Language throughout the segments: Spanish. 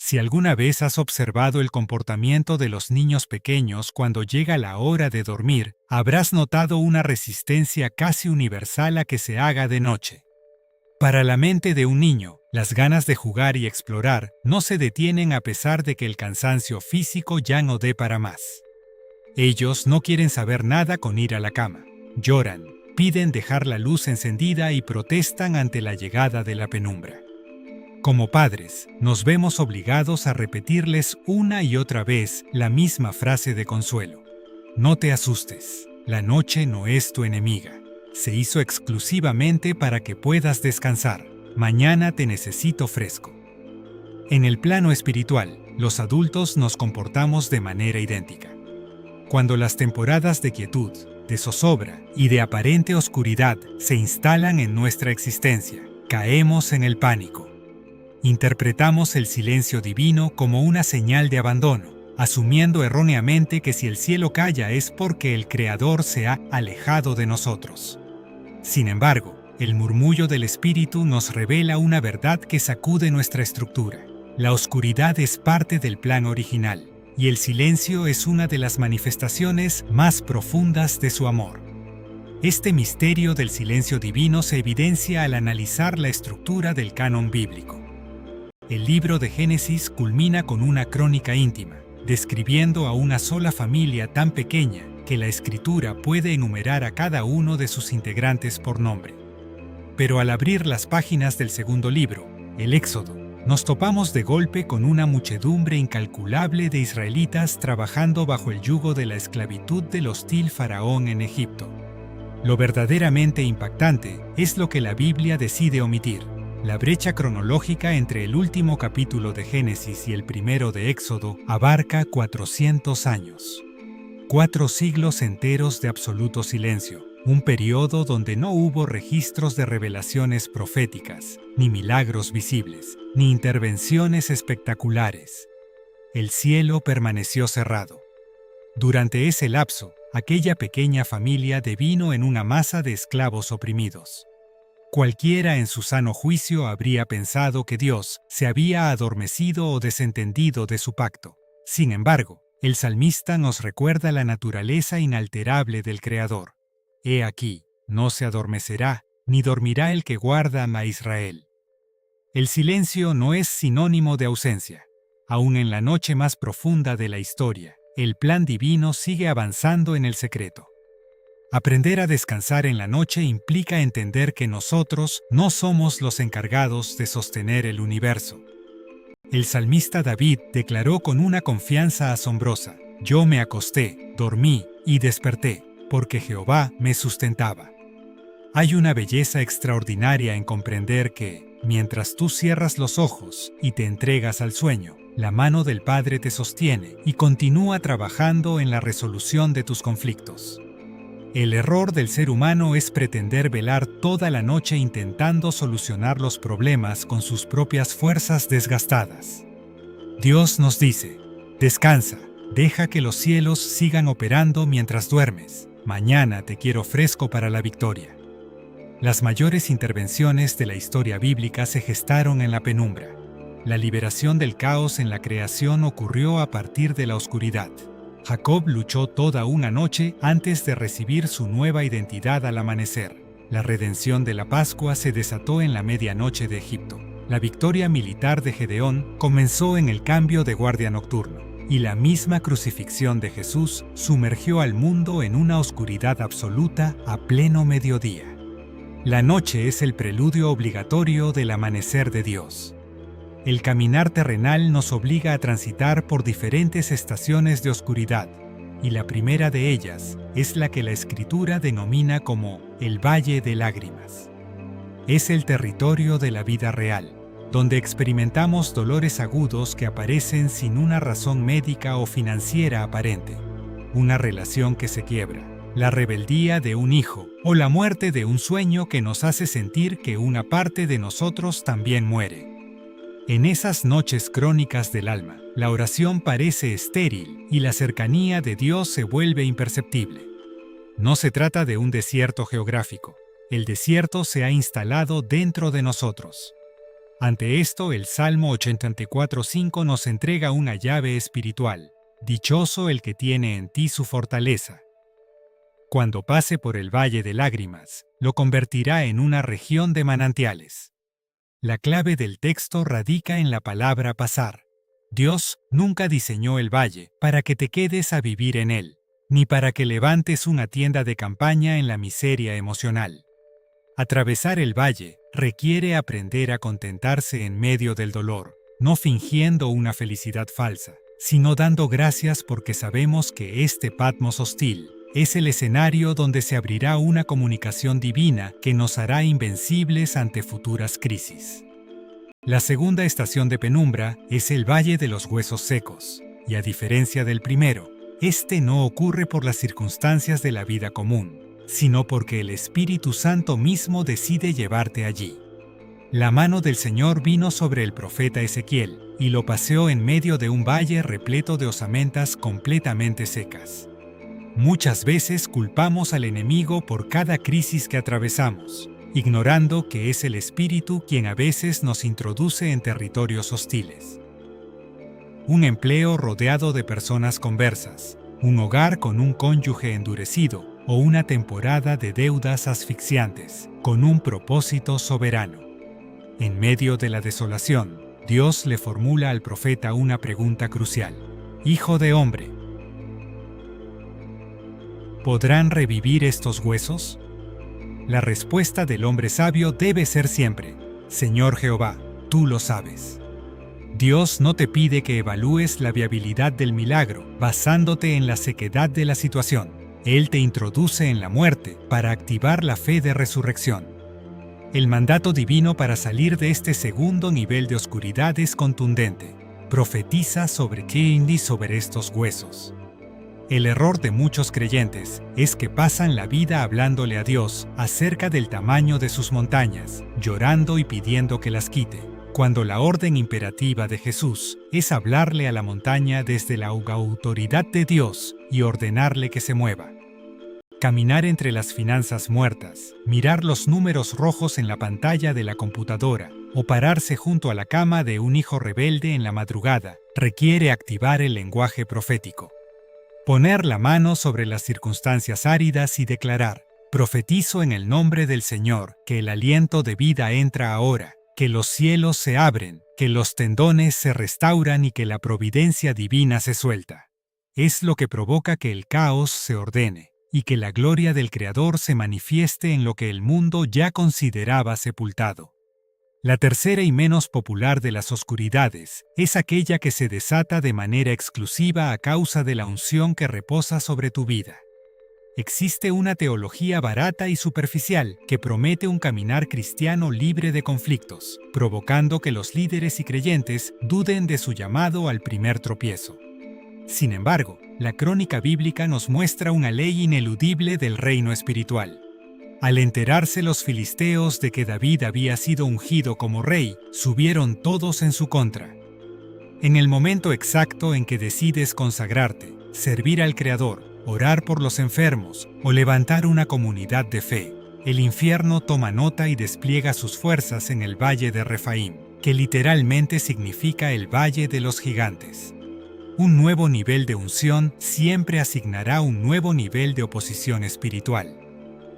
Si alguna vez has observado el comportamiento de los niños pequeños cuando llega la hora de dormir, habrás notado una resistencia casi universal a que se haga de noche. Para la mente de un niño, las ganas de jugar y explorar no se detienen a pesar de que el cansancio físico ya no dé para más. Ellos no quieren saber nada con ir a la cama. Lloran, piden dejar la luz encendida y protestan ante la llegada de la penumbra. Como padres, nos vemos obligados a repetirles una y otra vez la misma frase de consuelo. No te asustes, la noche no es tu enemiga. Se hizo exclusivamente para que puedas descansar. Mañana te necesito fresco. En el plano espiritual, los adultos nos comportamos de manera idéntica. Cuando las temporadas de quietud, de zozobra y de aparente oscuridad se instalan en nuestra existencia, caemos en el pánico. Interpretamos el silencio divino como una señal de abandono, asumiendo erróneamente que si el cielo calla es porque el Creador se ha alejado de nosotros. Sin embargo, el murmullo del Espíritu nos revela una verdad que sacude nuestra estructura. La oscuridad es parte del plan original, y el silencio es una de las manifestaciones más profundas de su amor. Este misterio del silencio divino se evidencia al analizar la estructura del canon bíblico. El libro de Génesis culmina con una crónica íntima, describiendo a una sola familia tan pequeña que la Escritura puede enumerar a cada uno de sus integrantes por nombre. Pero al abrir las páginas del segundo libro, el Éxodo, nos topamos de golpe con una muchedumbre incalculable de israelitas trabajando bajo el yugo de la esclavitud del hostil faraón en Egipto. Lo verdaderamente impactante es lo que la Biblia decide omitir. La brecha cronológica entre el último capítulo de Génesis y el primero de Éxodo abarca 400 años. 4 siglos enteros de absoluto silencio, un periodo donde no hubo registros de revelaciones proféticas, ni milagros visibles, ni intervenciones espectaculares. El cielo permaneció cerrado. Durante ese lapso, aquella pequeña familia devino en una masa de esclavos oprimidos. Cualquiera en su sano juicio habría pensado que Dios se había adormecido o desentendido de su pacto. Sin embargo, el salmista nos recuerda la naturaleza inalterable del Creador. He aquí, no se adormecerá, ni dormirá el que guarda a Israel. El silencio no es sinónimo de ausencia. Aún en la noche más profunda de la historia, el plan divino sigue avanzando en el secreto. Aprender a descansar en la noche implica entender que nosotros no somos los encargados de sostener el universo. El salmista David declaró con una confianza asombrosa: «Yo me acosté, dormí y desperté, porque Jehová me sustentaba». Hay una belleza extraordinaria en comprender que, mientras tú cierras los ojos y te entregas al sueño, la mano del Padre te sostiene y continúa trabajando en la resolución de tus conflictos. El error del ser humano es pretender velar toda la noche intentando solucionar los problemas con sus propias fuerzas desgastadas. Dios nos dice: descansa, deja que los cielos sigan operando mientras duermes. Mañana te quiero fresco para la victoria. Las mayores intervenciones de la historia bíblica se gestaron en la penumbra. La liberación del caos en la creación ocurrió a partir de la oscuridad. Jacob luchó toda una noche antes de recibir su nueva identidad al amanecer. La redención de la Pascua se desató en la medianoche de Egipto. La victoria militar de Gedeón comenzó en el cambio de guardia nocturno, y la misma crucifixión de Jesús sumergió al mundo en una oscuridad absoluta a pleno mediodía. La noche es el preludio obligatorio del amanecer de Dios. El caminar terrenal nos obliga a transitar por diferentes estaciones de oscuridad, y la primera de ellas es la que la Escritura denomina como el Valle de Lágrimas. Es el territorio de la vida real, donde experimentamos dolores agudos que aparecen sin una razón médica o financiera aparente, una relación que se quiebra, la rebeldía de un hijo o la muerte de un sueño que nos hace sentir que una parte de nosotros también muere. En esas noches crónicas del alma, la oración parece estéril y la cercanía de Dios se vuelve imperceptible. No se trata de un desierto geográfico. El desierto se ha instalado dentro de nosotros. Ante esto, el Salmo 84:5 nos entrega una llave espiritual. Dichoso el que tiene en ti su fortaleza. Cuando pase por el valle de lágrimas, lo convertirá en una región de manantiales. La clave del texto radica en la palabra pasar. Dios nunca diseñó el valle para que te quedes a vivir en él, ni para que levantes una tienda de campaña en la miseria emocional. Atravesar el valle requiere aprender a contentarse en medio del dolor, no fingiendo una felicidad falsa, sino dando gracias porque sabemos que este Patmos hostil es el escenario donde se abrirá una comunicación divina que nos hará invencibles ante futuras crisis. La segunda estación de penumbra es el Valle de los Huesos Secos, y a diferencia del primero, este no ocurre por las circunstancias de la vida común, sino porque el Espíritu Santo mismo decide llevarte allí. La mano del Señor vino sobre el profeta Ezequiel y lo paseó en medio de un valle repleto de osamentas completamente secas. Muchas veces culpamos al enemigo por cada crisis que atravesamos, ignorando que es el Espíritu quien a veces nos introduce en territorios hostiles. Un empleo rodeado de personas conversas, un hogar con un cónyuge endurecido o una temporada de deudas asfixiantes, con un propósito soberano. En medio de la desolación, Dios le formula al profeta una pregunta crucial. Hijo de hombre, ¿podrán revivir estos huesos? La respuesta del hombre sabio debe ser siempre, Señor Jehová, tú lo sabes. Dios no te pide que evalúes la viabilidad del milagro basándote en la sequedad de la situación. Él te introduce en la muerte para activar la fe de resurrección. El mandato divino para salir de este segundo nivel de oscuridad es contundente. Profetiza sobre quién y sobre estos huesos. El error de muchos creyentes es que pasan la vida hablándole a Dios acerca del tamaño de sus montañas, llorando y pidiendo que las quite, cuando la orden imperativa de Jesús es hablarle a la montaña desde la autoridad de Dios y ordenarle que se mueva. Caminar entre las finanzas muertas, mirar los números rojos en la pantalla de la computadora o pararse junto a la cama de un hijo rebelde en la madrugada requiere activar el lenguaje profético. Poner la mano sobre las circunstancias áridas y declarar, profetizo en el nombre del Señor, que el aliento de vida entra ahora, que los cielos se abren, que los tendones se restauran y que la providencia divina se suelta. Es lo que provoca que el caos se ordene y que la gloria del Creador se manifieste en lo que el mundo ya consideraba sepultado. La tercera y menos popular de las oscuridades es aquella que se desata de manera exclusiva a causa de la unción que reposa sobre tu vida. Existe una teología barata y superficial que promete un caminar cristiano libre de conflictos, provocando que los líderes y creyentes duden de su llamado al primer tropiezo. Sin embargo, la crónica bíblica nos muestra una ley ineludible del reino espiritual. Al enterarse los filisteos de que David había sido ungido como rey, subieron todos en su contra. En el momento exacto en que decides consagrarte, servir al Creador, orar por los enfermos o levantar una comunidad de fe, el infierno toma nota y despliega sus fuerzas en el Valle de Refaim, que literalmente significa el Valle de los Gigantes. Un nuevo nivel de unción siempre asignará un nuevo nivel de oposición espiritual.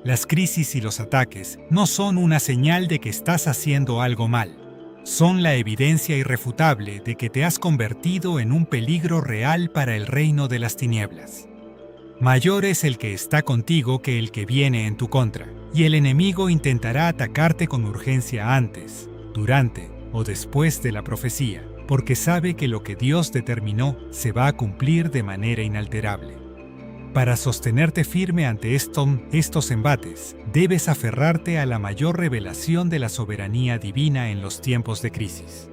Las crisis y los ataques no son una señal de que estás haciendo algo mal. Son la evidencia irrefutable de que te has convertido en un peligro real para el reino de las tinieblas. Mayor es el que está contigo que el que viene en tu contra, y el enemigo intentará atacarte con urgencia antes, durante o después de la profecía, porque sabe que lo que Dios determinó se va a cumplir de manera inalterable. Para sostenerte firme ante estos embates, debes aferrarte a la mayor revelación de la soberanía divina en los tiempos de crisis.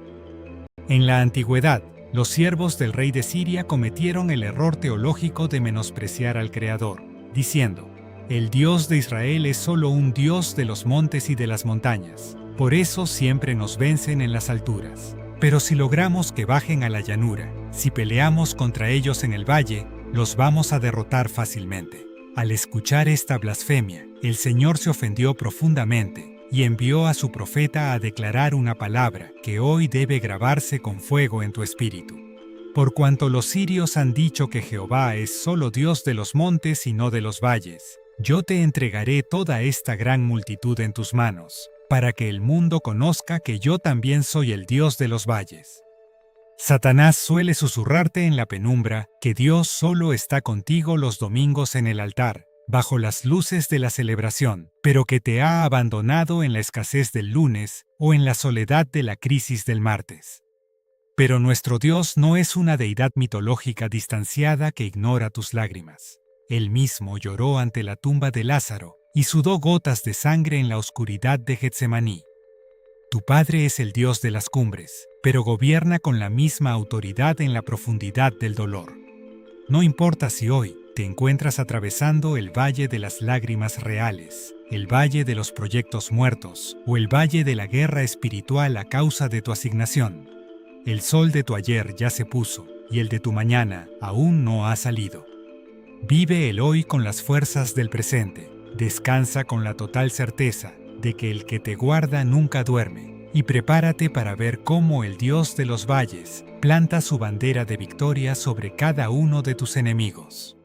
En la antigüedad, los siervos del rey de Siria cometieron el error teológico de menospreciar al Creador, diciendo, el Dios de Israel es solo un Dios de los montes y de las montañas, por eso siempre nos vencen en las alturas. Pero si logramos que bajen a la llanura, si peleamos contra ellos en el valle, los vamos a derrotar fácilmente. Al escuchar esta blasfemia, el Señor se ofendió profundamente y envió a su profeta a declarar una palabra que hoy debe grabarse con fuego en tu espíritu. Por cuanto los sirios han dicho que Jehová es solo Dios de los montes y no de los valles, yo te entregaré toda esta gran multitud en tus manos, para que el mundo conozca que yo también soy el Dios de los valles. Satanás suele susurrarte en la penumbra que Dios solo está contigo los domingos en el altar, bajo las luces de la celebración, pero que te ha abandonado en la escasez del lunes o en la soledad de la crisis del martes. Pero nuestro Dios no es una deidad mitológica distanciada que ignora tus lágrimas. Él mismo lloró ante la tumba de Lázaro y sudó gotas de sangre en la oscuridad de Getsemaní. Tu Padre es el Dios de las cumbres, pero gobierna con la misma autoridad en la profundidad del dolor. No importa si hoy te encuentras atravesando el valle de las lágrimas reales, el valle de los proyectos muertos o el valle de la guerra espiritual a causa de tu asignación. El sol de tu ayer ya se puso y el de tu mañana aún no ha salido. Vive el hoy con las fuerzas del presente. Descansa con la total certeza de que el que te guarda nunca duerme, y prepárate para ver cómo el Dios de los valles planta su bandera de victoria sobre cada uno de tus enemigos.